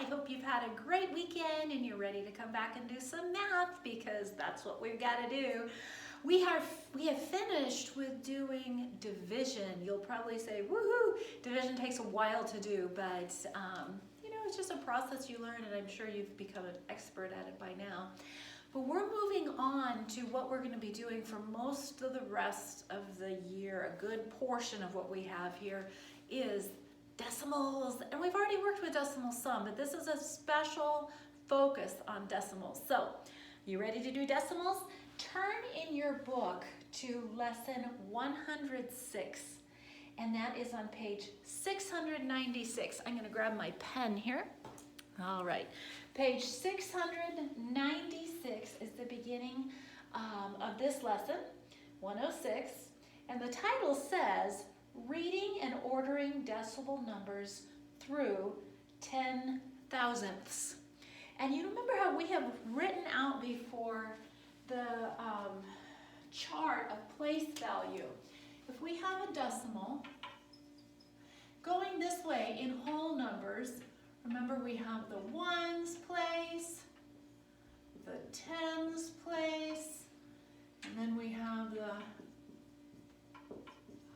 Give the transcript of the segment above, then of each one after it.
I hope you've had a great weekend and you're ready to come back and do some math because that's what we've got to do. We have finished with doing division. You'll probably say, woohoo, division takes a while to do, but you know, it's just a process you learn, and I'm sure you've become an expert at it by now. But we're moving on to what we're going to be doing for most of the rest of the year. A good portion of what we have here is decimals, and we've already worked with decimals some, but this is a special focus on decimals. So, you ready to do decimals? Turn in your book to lesson 106, and that is on page 696. I'm going to grab my pen here. All right, page 696 is the beginning of this lesson, 106, and the title says, Reading and Ordering Decimal Numbers Through 10 Thousandths. And you remember how we have written out before the chart of place value. If we have a decimal going this way in whole numbers, remember we have the ones place, the tens place, and then we have the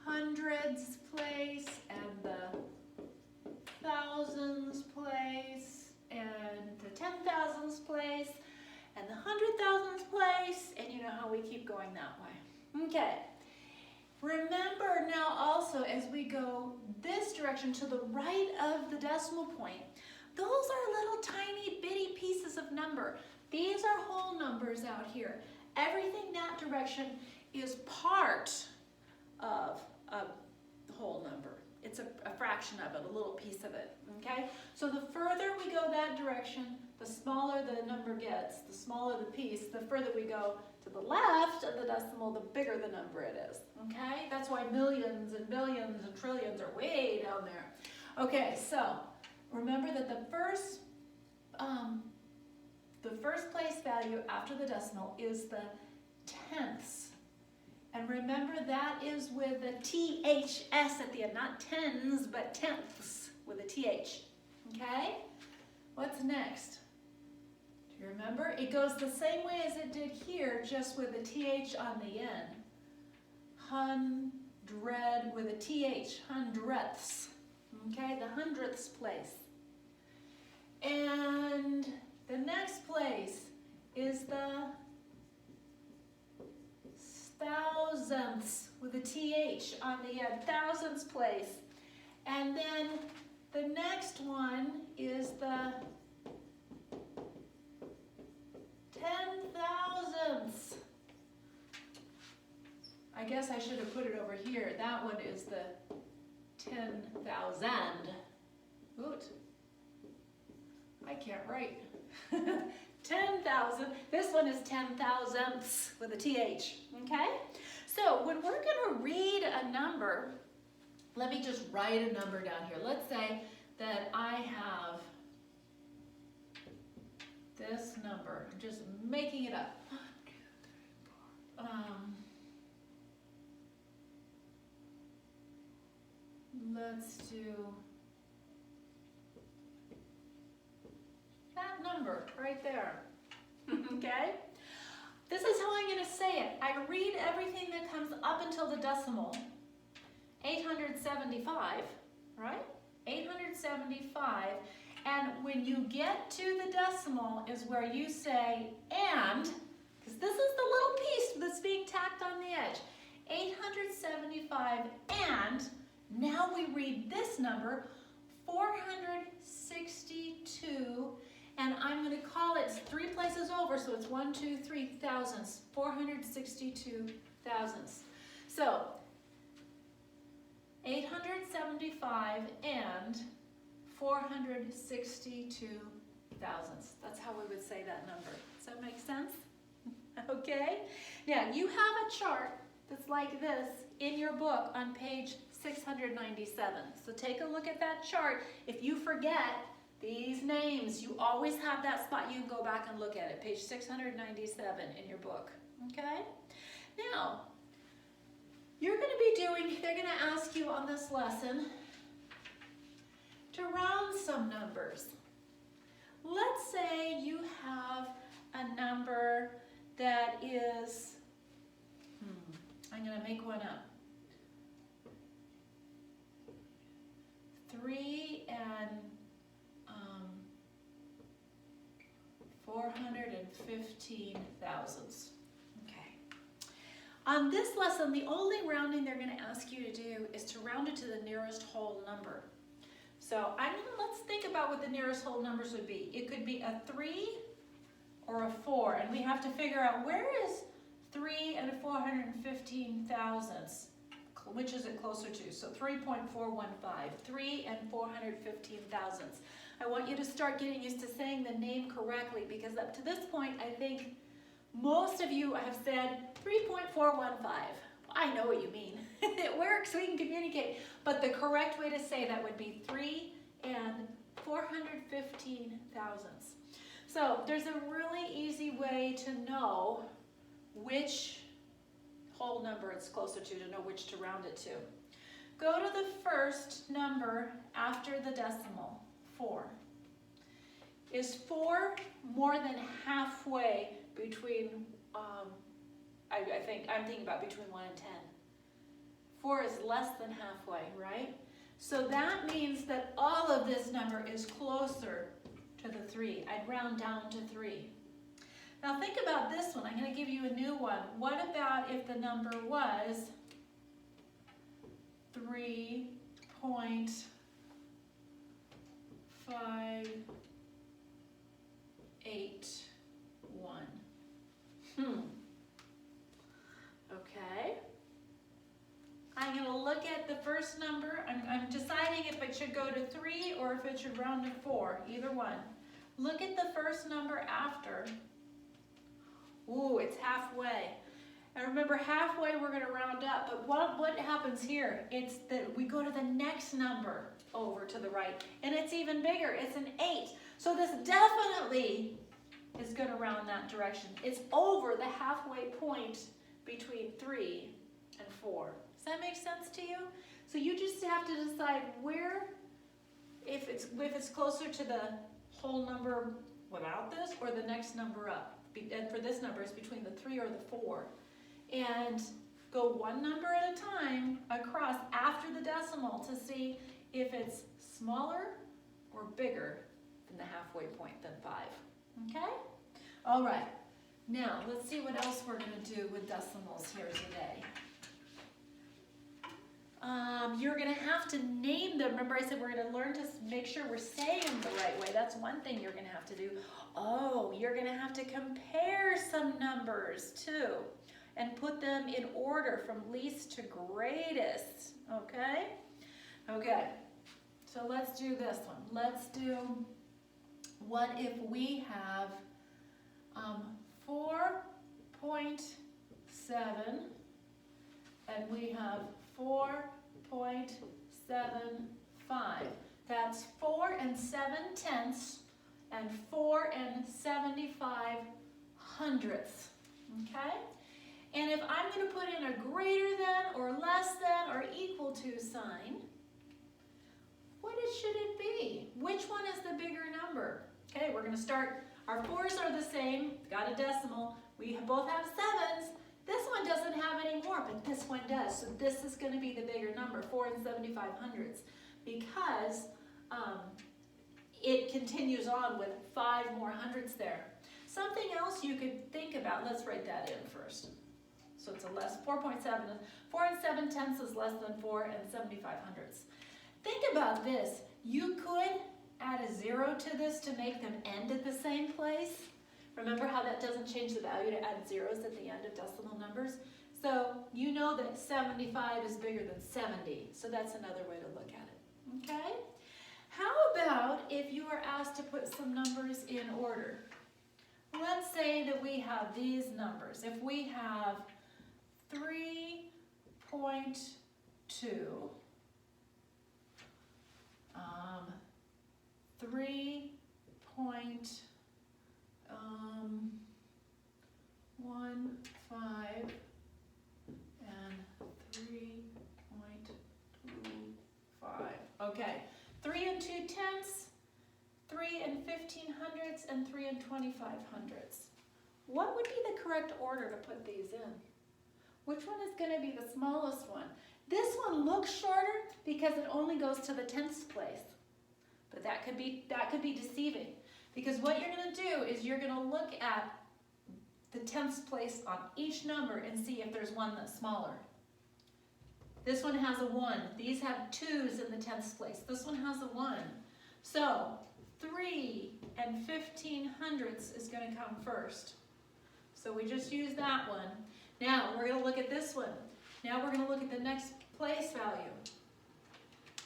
hundreds place, and the thousands place, and the 10,000s place, and the 100,000s place, and you know how we keep going that way. Okay. Remember now also as we go this direction to the right of the decimal point, those are little tiny bitty pieces of number. These are whole numbers out here. Everything that direction is part of a whole number. It's a fraction of it, a little piece of it, okay? So the further we go that direction, the smaller the number gets, the smaller the piece. The further we go to the left of the decimal, the bigger the number it is, okay? That's why millions and billions and trillions are way down there. Okay, so remember that the first place value after the decimal is the tenths. And remember that is with a THS at the end, not tens, but tenths with a TH, okay? What's next? Do you remember? It goes the same way as it did here, just with a TH on the end. Hundred with a TH, hundredths, okay? The hundredths place. And the next place is the thousandths with a TH on the end, thousandths place. And then the next one is the 10,000ths. I guess I should have put it over here. That one is the 10,000. Oot. I can't write. 10,000. This one is 10,000ths with a TH, okay? So when we're going to read a number, let me just write a number down here. Let's say that I have this number. I'm just making it up. 1, 2, 3, 4. Let's do that number right there, okay? This is how I'm going to say it. I read everything that comes up until the decimal, 875, right? 875, and when you get to the decimal is where you say and, because this is the little piece that's being tacked on the edge, 875, and now we read this number, 462, and I'm going to call it 3 places over, so it's 1, 2, 3 thousandths, 462 thousandths. So 875 and 462 thousandths. That's how we would say that number. Does that make sense? Okay. Now you have a chart that's like this in your book on page 697. So take a look at that chart. If you forget these names, you always have that spot. You can go back and look at it, page 697 in your book, okay? Now, you're going to be doing, they're going to ask you on this lesson to round some numbers. let's say you have a number that is, I'm going to make one up. 3 and 415 thousandths. Okay. On this lesson, the only rounding they're going to ask you to do is to round it to the nearest whole number. So let's think about what the nearest whole numbers would be. It could be a 3 or a 4, and we have to figure out where is 3 and 415 thousandths. Which is it closer to? So 3.415, 3 and 415 thousandths. I want you to start getting used to saying the name correctly, because up to this point, I think most of you have said 3.415. I know what you mean. It works, we can communicate. But the correct way to say that would be 3 and 415 thousandths. So there's a really easy way to know which whole number it's closer to know which to round it to. Go to the first number after the decimal, 4. Is 4 more than halfway between, I'm thinking about between 1 and 10. 4 is less than halfway, right? So that means that all of this number is closer to the 3. I'd round down to 3. Now think about this one. I'm going to give you a new one. What about if the number was 3.581? Okay. I'm going to look at the first number. I'm deciding if it should go to 3 or if it should round to 4, either one. Look at the first number after. Ooh, it's halfway. And remember, halfway we're going to round up. But what happens here? It's that we go to the next number over to the right. And it's even bigger. It's an 8. So this definitely is going to round that direction. It's over the halfway point between 3 and 4. Does that make sense to you? So you just have to decide where, if it's closer to the whole number without this or the next number up. And for this number, it's between the 3 or the 4. And go one number at a time across after the decimal to see if it's smaller or bigger than the halfway point than 5. Okay? All right. Now, let's see what else we're going to do with decimals here today. You're going to have to name them. Remember I said we're going to learn to make sure we're saying them the right way. That's one thing you're going to have to do. Oh, you're going to have to compare some numbers too and put them in order from least to greatest. Okay? Okay. So let's do this one. Let's do, what if we have 4.7 and we have 4.75. That's 4 7/10 and 4 75 hundredths. Okay? And if I'm going to put in a greater than or less than or equal to sign, what should it be? Which one is the bigger number? Okay, we're going to start. Our 4s are the same. Got a decimal. We both have 7s. This one doesn't have any more, but this one does. So this is going to be the bigger number, 4 75 hundredths, because it continues on with 5 more hundredths there. Something else you could think about, let's write that in first. So it's a less, 4.7, 4 7/10 is less than 4 75 hundredths. Think about this. You could add a 0 to this to make them end at the same place. Remember how that doesn't change the value to add zeros at the end of decimal numbers? So you know that 75 is bigger than 70. So that's another way to look at it. Okay? How about if you are asked to put some numbers in order? Let's say that we have these numbers. If we have 3.2, 3.15 and 3.25. Okay, 3 2/10 3 and 1500ths, and 3 and 2500ths. What would be the correct order to put these in? Which one is going to be the smallest one? This one looks shorter because it only goes to the tenths place. But that could be deceiving, because what you're going to do is you're going to look at the tenths place on each number and see if there's one that's smaller. This one has a 1. These have 2's in the tenths place. This one has a 1. So 3 and 1500ths is going to come first. So we just use that one. Now we're going to look at this one. Now we're going to look at the next place value.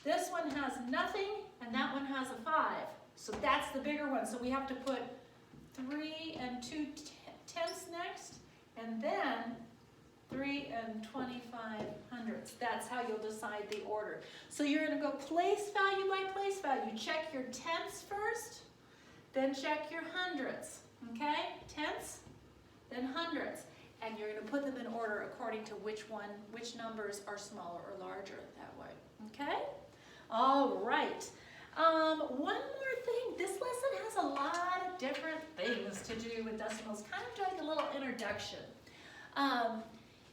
This one has nothing, and that one has a 5. So that's the bigger one. So we have to put 3 and 2 tenths next, and then 3 and 2500ths. That's how you'll decide the order. So you're going to go place value by place value. Check your tenths first, then check your hundredths. Okay? Tenths, then hundredths. And you're going to put them in order according to which numbers are smaller or larger that way. Okay? All right. One more thing. This lesson has a lot of different things to do with decimals, kind of like a little introduction.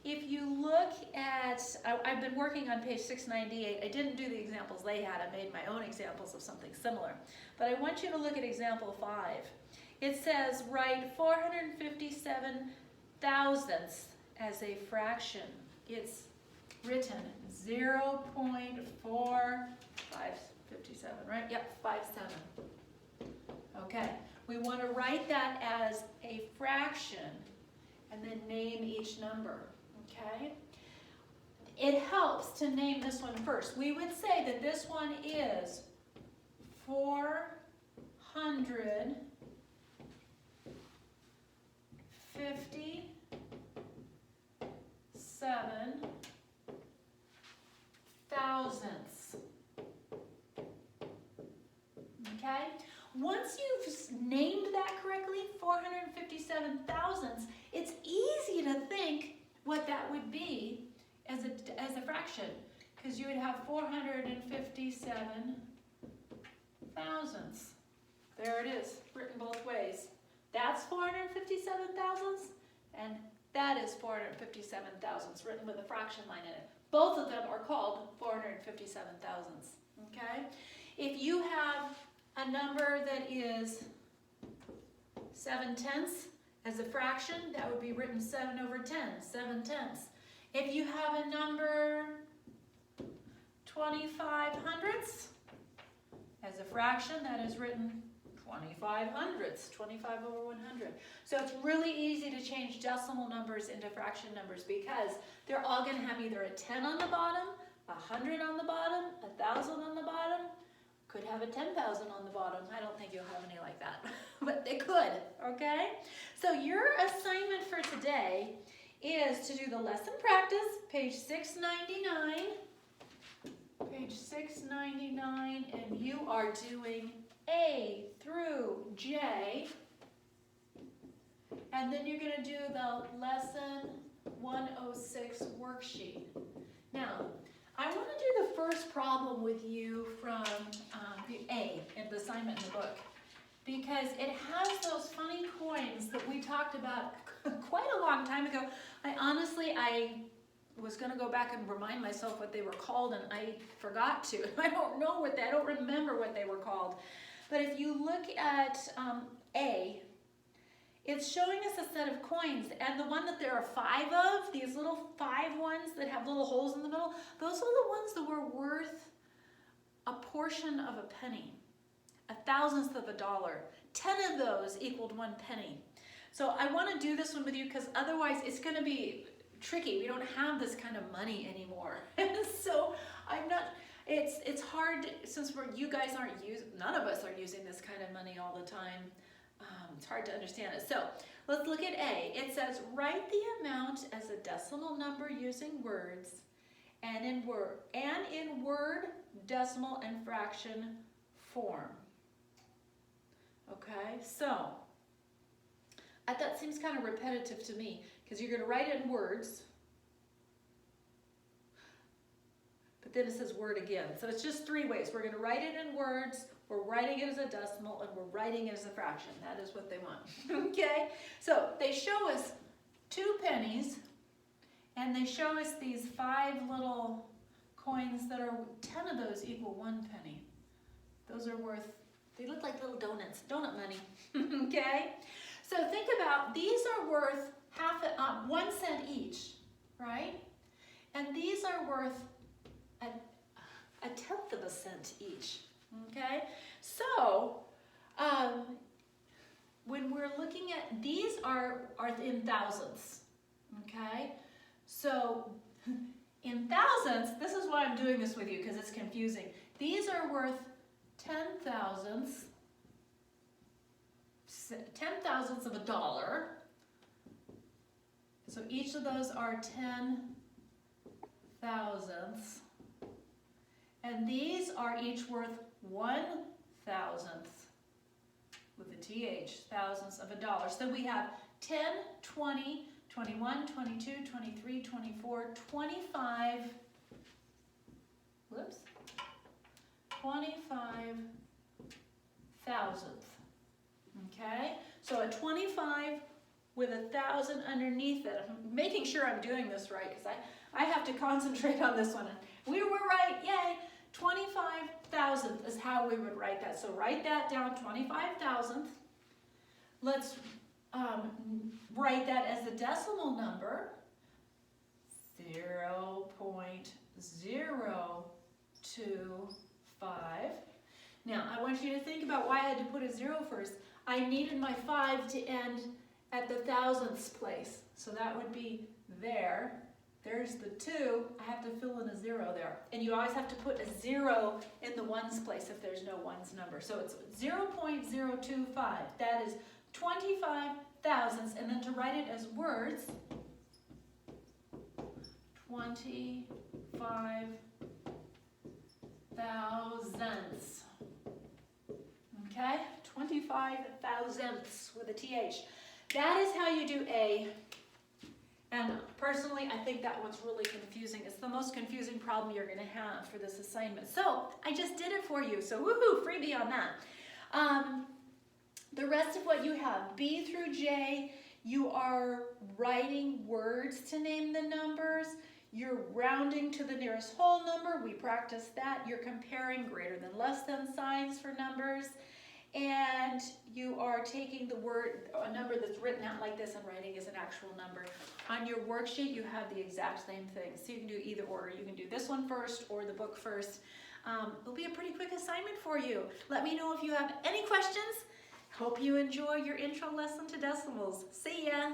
If you look at, I've been working on page 698. I didn't do the examples they had. I made my own examples of something similar. But I want you to look at example 5. It says, write 457 thousandths as a fraction. It's written 0.4557, right? Yep, 57. Okay, we want to write that as a fraction and then name each number, okay? It helps to name this one first. We would say that this one is 457 thousandths. Okay? Once you've named that correctly, 457 thousandths, it's easy to think what that would be as a fraction, because you would have 457 thousandths. There it is, written both ways. That's 457 thousandths, and that is 457 thousandths, written with a fraction line in it. Both of them are called 457 thousandths, okay? If you have a number that is 7/10 as a fraction, that would be written 7/10, 7/10. If you have a number 2500ths as a fraction, that is written 2500ths, 25/100. So it's really easy to change decimal numbers into fraction numbers because they're all going to have either a 10 on the bottom, 100 on the bottom, 1,000 on the bottom. Could have a 10,000 on the bottom. I don't think you'll have any like that, but they could, okay? So your assignment for today is to do the lesson practice, page 699. Page 699, and you are doing A through J. And then you're going to do the lesson 106 worksheet. Now, I want to do the first problem with you from the A in the assignment in the book, because it has those funny coins that we talked about quite a long time ago. I was going to go back and remind myself what they were called, and I forgot to. I don't remember what they were called. But if you look at A, it's showing us a set of coins, and the one that there are 5 of, these little 5 ones that have little holes in the middle, those are the ones that were worth a portion of a penny, 1,000th of a dollar. 10 of those equaled 1 penny. So I want to do this one with you because otherwise it's going to be tricky. We don't have this kind of money anymore. So it's hard since you guys none of us are using this kind of money all the time. It's hard to understand it. So let's look at A. It says, write the amount as a decimal number using words and in word, decimal, and fraction form. Okay, so that seems kind of repetitive to me because you're going to write it in words, but then it says word again. So it's just 3 ways. We're going to write it in words, we're writing it as a decimal, and we're writing it as a fraction. That is what they want. Okay? So they show us 2 pennies, and they show us these 5 little coins that are, 10 of those equal 1 penny. Those are worth, they look like little donuts, donut money. Okay? So think about, these are worth 1 cent each, right? And these are worth a 1/10 of a cent each. Okay? So, when we're looking at, these are in thousandths. Okay? So, in thousandths, this is why I'm doing this with you, because it's confusing. These are worth 10 thousandths of a dollar. So each of those are 10 thousandths. And these are each worth 1 thousandth with a TH, thousandths of a dollar. So we have 10, 20, 21, 22, 23, 24, 25, 25 thousandth. Okay? So a 25 with 1,000 underneath it. I'm making sure I'm doing this right, because I have to concentrate on this one. We were right, yay! 25,000th is how we would write that. So write that down, 25,000th. Let's write that as a decimal number, 0.025. Now, I want you to think about why I had to put a 0 first. I needed my 5 to end at the thousandths place. So that would be there. There's the 2. I have to fill in a 0 there. And you always have to put a 0 in the ones place if there's no ones number. So it's 0.025. That is 25 thousandths. And then to write it as words, 25 thousandths. Okay? 25 thousandths with a TH. That is how you do A. And personally, I think that one's really confusing. It's the most confusing problem you're going to have for this assignment. So I just did it for you. So woohoo, freebie on that. The rest of what you have, B through J, you are writing words to name the numbers. You're rounding to the nearest whole number. We practiced that. You're comparing greater than less than signs for numbers. And you are taking a number that's written out like this and writing as an actual number. On your worksheet, you have the exact same thing. So you can do either order. You can do this one first or the book first. It'll be a pretty quick assignment for you. Let me know if you have any questions. Hope you enjoy your intro lesson to decimals. See ya!